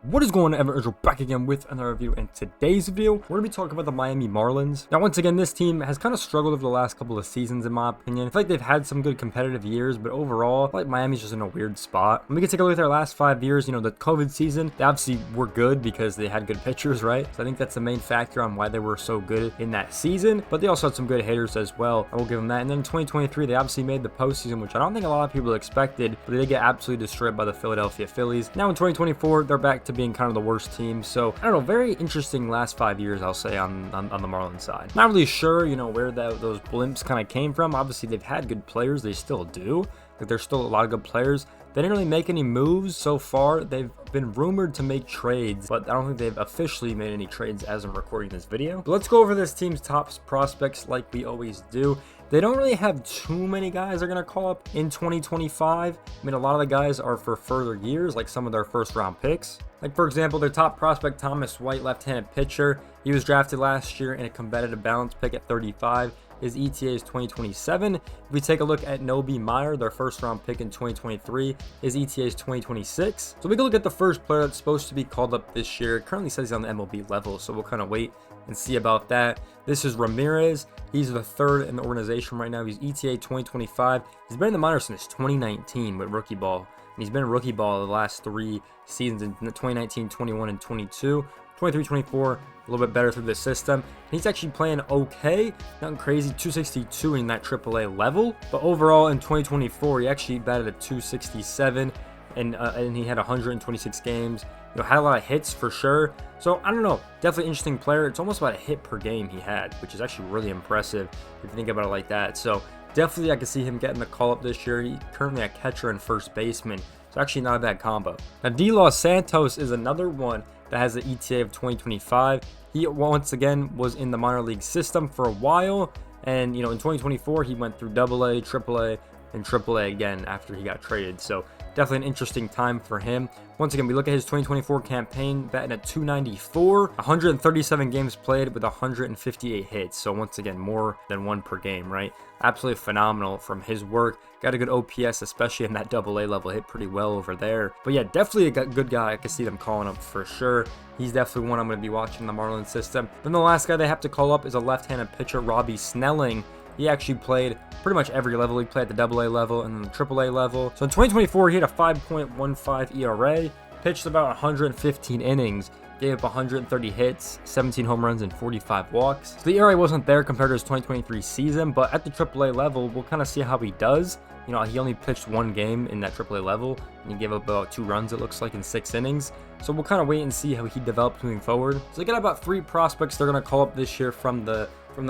What is going on, everyone? We're back again with another review. In today's video, we're going to be talking about the Miami Marlins. Now, once again, this team has kind of struggled over the last couple of seasons, in my opinion. I feel like they've had some good competitive years, but overall, I feel like Miami's just in a weird spot. And we can take a look at their last 5 years. You know, the COVID season, they obviously were good because they had good pitchers, right? So I think that's the main factor on why they were so good in that season. But they also had some good hitters as well. I will give them that. And then in 2023, they obviously made the postseason, which I don't think a lot of people expected, but they get absolutely destroyed by the Philadelphia Phillies. Now in 2024, they're back to being kind of the worst team. So I don't know, very interesting last 5 years, I'll say, on the Marlins side. Not really sure, you know, where those blimps kind of came from. Obviously, they've had good players. They still do. Like, there's still a lot of good players. They didn't really make any moves so far. They've been rumored to make trades, but I don't think they've officially made any trades as I'm recording this video. But let's go over this team's top prospects like we always do. They don't really have too many guys they're going to call up in 2025. I mean, a lot of the guys are for further years, like some of their first round picks. Like, for example, their top prospect, Thomas White, left-handed pitcher. He was drafted last year in a competitive balance pick at 35. His ETA is 2027. If we take a look at mlbb Meyer, their first round pick in 2023, his ETA is 2026. So we can look at the first player that's supposed to be called up this year. It currently says he's on the MLB level, so we'll kind of wait and see about that. This is Ramirez. He's the third in the organization right now. He's ETA 2025. He's been in the minors since 2019 with rookie ball. And he's been in rookie ball the last 3 seasons in 2019, 21, and 22. 23, 24, a little bit better through the system. He's actually playing okay, nothing crazy, 262 in that AAA level. But overall in 2024, he actually batted at 267, and he had 126 games. You know, had a lot of hits for sure. So I don't know, definitely interesting player. It's almost about a hit per game he had, which is actually really impressive if you think about it like that. So definitely I can see him getting the call up this year. He's currently a catcher and first baseman. So actually not a bad combo. Now De Los Santos is another one that has the ETA of 2025. He once again was in the minor league system for a while, and you know, in 2024 he went through AA, AAA, and AAA again after he got traded. So definitely an interesting time for him. Once again, we look at his 2024 campaign, batting at 294, 137 games played with 158 hits. So once again, more than 1 per game, right? Absolutely phenomenal from his work. Got a good OPS, especially in that AA level. Hit pretty well over there. But yeah, definitely a good guy. I can see them calling up for sure. He's definitely one I'm going to be watching in the Marlins system. Then the last guy they have to call up is a left-handed pitcher, Robbie Snelling. He actually played pretty much every level. He played at the AA level and then the AAA level. So in 2024, he had a 5.15 ERA, pitched about 115 innings, gave up 130 hits, 17 home runs, and 45 walks. So the ERA wasn't there compared to his 2023 season, but at the AAA level, we'll kind of see how he does. You know, he only pitched 1 game in that AAA level, and he gave up about 2 runs, it looks like, in 6 innings. So we'll kind of wait and see how he develops moving forward. So they got about 3 prospects they're going to call up this year from the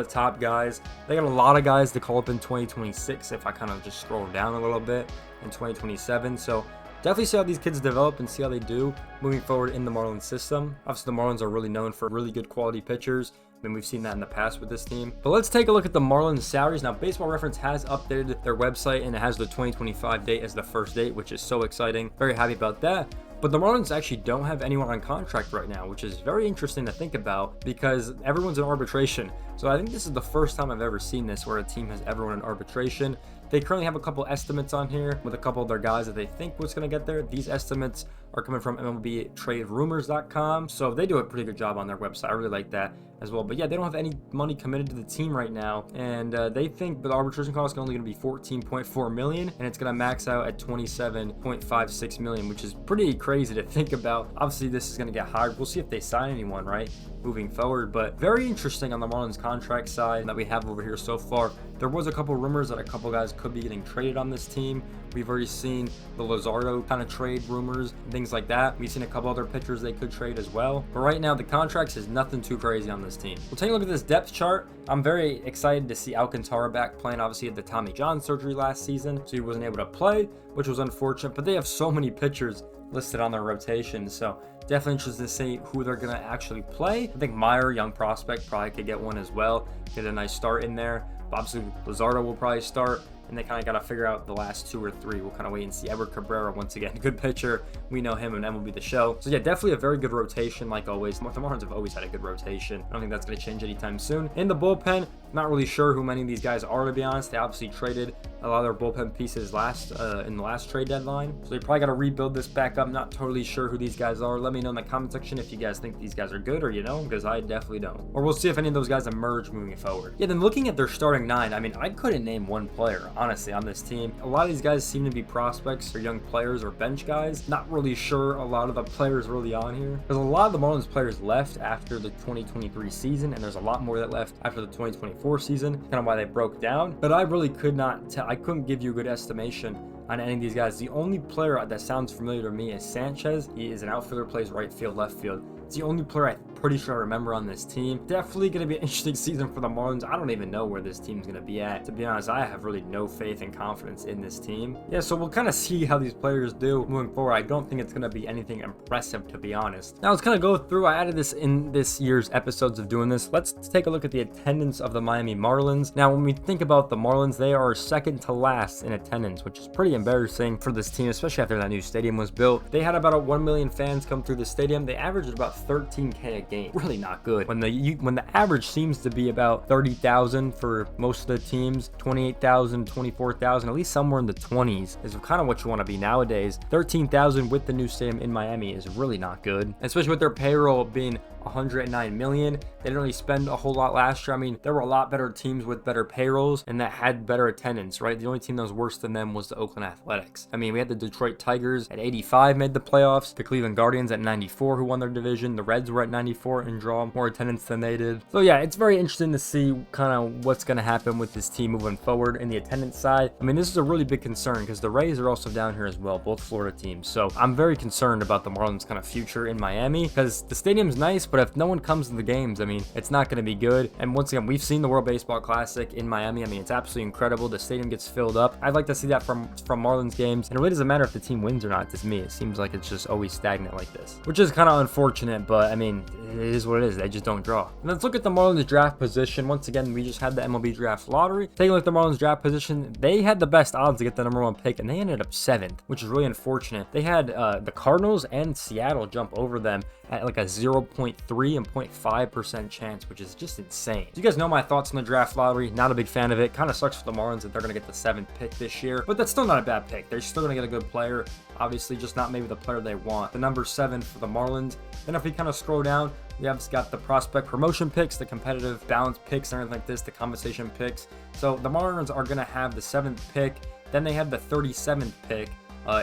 top guys. They got a lot of guys to call up in 2026 if I kind of just scroll down a little bit, in 2027. So definitely see how these kids develop and see how they do moving forward in the Marlins system. Obviously, the Marlins are really known for really good quality pitchers. I mean, we've seen that in the past with this team. But let's take a look at the Marlins salaries. Now, Baseball Reference has updated their website, and it has the 2025 date as the first date, which is so exciting. Very happy about that. But the Marlins actually don't have anyone on contract right now, which is very interesting to think about because everyone's in arbitration. So I think this is the first time I've ever seen this where a team has everyone in arbitration. They currently have a couple estimates on here with a couple of their guys that they think was going to get there. These estimates are coming from mlbb.traderumors.com. So they do a pretty good job on their website. I really like that as well. But yeah, they don't have any money committed to the team right now. And they think the arbitration cost is only going to be $14.4 million. And it's going to max out at $27.56 million, which is pretty crazy to think about. Obviously, this is going to get higher. We'll see if they sign anyone, right, moving forward. But very interesting on the Marlins contract side that we have over here so far. There was a couple rumors that a couple guys could be getting traded on this team. We've already seen the Luzardo kind of trade rumors and things like that. We've seen a couple other pitchers they could trade as well. But right now, the contracts is nothing too crazy on this team. We'll take a look at this depth chart. I'm very excited to see Alcantara back playing. Obviously, he had the Tommy John surgery last season, so he wasn't able to play, which was unfortunate. But they have so many pitchers listed on their rotation, so definitely interested to see who they're going to actually play. I think Meyer, young prospect, probably could get one as well. Get a nice start in there. Obviously, Luzardo will probably start. and they kind of got to figure out the last 2 or 3. We'll kind of wait and see. Edward Cabrera, once again, good pitcher. We know him, and MLB The Show. So yeah, definitely a very good rotation, like always. The Marlins have always had a good rotation. I don't think that's going to change anytime soon. In the bullpen, not really sure who many of these guys are, to be honest. They obviously traded a lot of their bullpen pieces in the last trade deadline, so they probably got to rebuild this back up. Not totally sure who these guys are. Let me know in the comment section if you guys think these guys are good, or because I definitely don't. Or we'll see if any of those guys emerge moving forward. Yeah, then looking at their starting 9, I mean, I couldn't name one player, honestly, on this team. A lot of these guys seem to be prospects or young players or bench guys. Not really sure a lot of the players really on here. There's a lot of the Marlins players left after the 2023 season, and there's a lot more that left after the 2024 season. Kind of why they broke down. But I really could not tell. I couldn't give you a good estimation on any of these guys. The only player that sounds familiar to me is Sanchez. He is an outfielder, plays right field, left field. It's the only player I'm pretty sure I remember on this team. Definitely going to be an interesting season for the Marlins. I don't even know where this team's going to be at. To be honest, I have really no faith and confidence in this team. Yeah, so we'll kind of see how these players do moving forward. I don't think it's going to be anything impressive, to be honest. Now let's kind of go through. I added this in this year's episodes of doing this. Let's take a look at the attendance of the Miami Marlins. Now, when we think about the Marlins, they are second to last in attendance, which is pretty embarrassing for this team, especially after that new stadium was built. They had about 1 million fans come through the stadium. They averaged about 13K a game. Really not good. When the average seems to be about 30,000 for most of the teams, 28,000, 24,000, at least somewhere in the 20s is kind of what you want to be nowadays. 13,000 with the new stadium in Miami is really not good, especially with their payroll being 109 million. They didn't really spend a whole lot last year. I mean, there were a lot better teams with better payrolls and that had better attendance, right? The only team that was worse than them was the Oakland Athletics. I mean, we had the Detroit Tigers at 85 made the playoffs, the Cleveland Guardians at 94 who won their division, the Reds were at 94 and draw more attendance than they did. So yeah, it's very interesting to see kind of what's going to happen with this team moving forward in the attendance side. I mean, this is a really big concern because the Rays are also down here as well, both Florida teams. So I'm very concerned about the Marlins kind of future in Miami because the stadium's nice, but if no one comes to the games, I mean, it's not going to be good. And once again, we've seen the World Baseball Classic in Miami. I mean, it's absolutely incredible. The stadium gets filled up. I'd like to see that from Marlins games. And it really doesn't matter if the team wins or not. To me, it seems like it's just always stagnant like this, which is kind of unfortunate, but I mean, it is what it is. They just don't draw. And let's look at the Marlins draft position. Once again, we just had the MLB draft lottery. Taking a look at the Marlins draft position, they had the best odds to get the #1 pick, and they ended up 7th, which is really unfortunate. They had the Cardinals and Seattle jump over them at like a 0.3 and 0.5% chance, which is just insane. So you guys know my thoughts on the draft lottery. Not a big fan of it. Kind of sucks for the Marlins that they're going to get the 7th pick this year, but that's still not a bad pick. They're still going to get a good player. Obviously, just not maybe the player they want. The number 7 for the Marlins. Then if we kind of scroll down, we have got the prospect promotion picks, the competitive balance picks, and everything like this, the compensation picks. So the Marlins are going to have the 7th pick. Then they have the 37th pick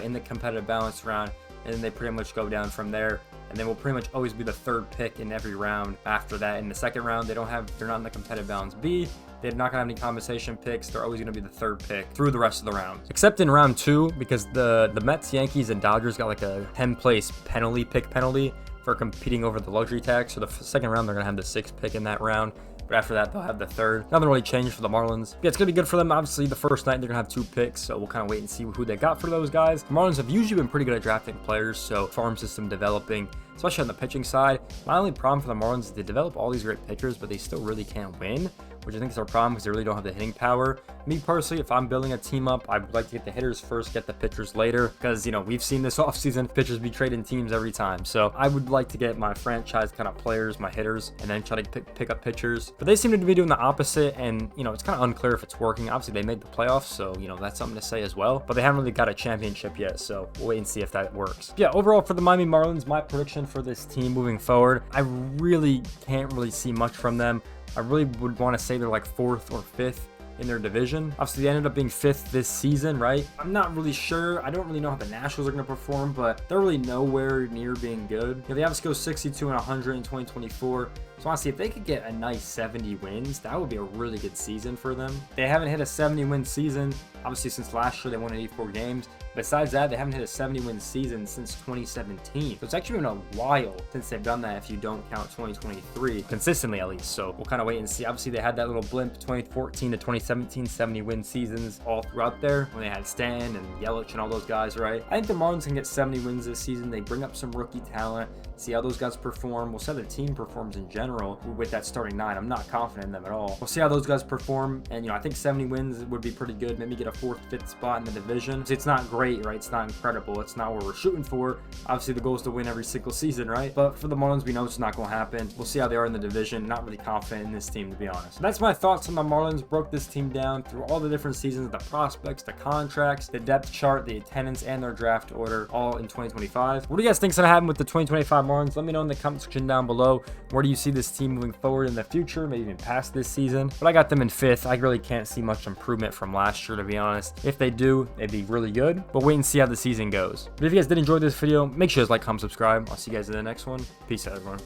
in the competitive balance round, and then they pretty much go down from there. And then will pretty much always be the 3rd pick in every round after that. In the 2nd round, they're not in the competitive balance B. They're not gonna have any compensation picks. They're always gonna be the 3rd pick through the rest of the rounds, except in round 2, because the Mets, Yankees, and Dodgers got like a 10th place penalty for competing over the luxury tax. So the 2nd round, they're gonna have the 6th pick in that round. But after that, they'll have the 3rd. Nothing really changed for the Marlins. Yeah, it's going to be good for them. Obviously, the first night, they're going to have 2 picks. So we'll kind of wait and see who they got for those guys. The Marlins have usually been pretty good at drafting players. So farm system developing, especially on the pitching side. My only problem for the Marlins is they develop all these great pitchers, but they still really can't win, which I think is our problem because they really don't have the hitting power. Me personally, if I'm building a team up, I would like to get the hitters first, get the pitchers later, because, you know, we've seen this offseason, pitchers be trading teams every time. So I would like to get my franchise kind of players, my hitters, and then try to pick up pitchers. But they seem to be doing the opposite, and, you know, it's kind of unclear if it's working. Obviously, they made the playoffs, so, you know, that's something to say as well. But they haven't really got a championship yet, so we'll wait and see if that works. Yeah, overall for the Miami Marlins, my prediction for this team moving forward, I really can't really see much from them. I really would want to say they're like 4th or 5th in their division. Obviously, they ended up being 5th this season, right? I'm not really sure. I don't really know how the Nationals are going to perform, but they're really nowhere near being good. You know, they obviously go 62 and 100 in 2024. So honestly, if they could get a nice 70 wins, that would be a really good season for them. They haven't hit a 70-win season, obviously, since last year. They won 84 games. Besides that, they haven't hit a 70-win season since 2017. So it's actually been a while since they've done that if you don't count 2023, consistently at least. So we'll kind of wait and see. Obviously, they had that little blimp 2014 to 2017 70-win seasons all throughout there when they had Stan and Yelich and all those guys, right? I think the Marlins can get 70 wins this season. They bring up some rookie talent, see how those guys perform. We'll see how the team performs in general with that starting 9. I'm not confident in them at all. We'll see how those guys perform. And, you know, I think 70 wins would be pretty good. Maybe get a 4th, 5th spot in the division. So it's not great, right? It's not incredible. It's not what we're shooting for. Obviously, the goal is to win every single season, right? But for the Marlins, we know it's not going to happen. We'll see how they are in the division. Not really confident in this team, to be honest. So that's my thoughts on the Marlins. Broke this team down through all the different seasons, the prospects, the contracts, the depth chart, the attendance, and their draft order, all in 2025. What do you guys think is going to happen with the 2025 Marlins? Let me know in the comment section down below. Where do you see this team moving forward in the future, maybe even past this season? But I got them in 5th. I really can't see much improvement from last year, to be honest. If they do, it'd be really good, but wait and see how the season goes. But if you guys did enjoy this video, make sure to like, comment, subscribe. I'll see you guys in the next one. Peace out, everyone.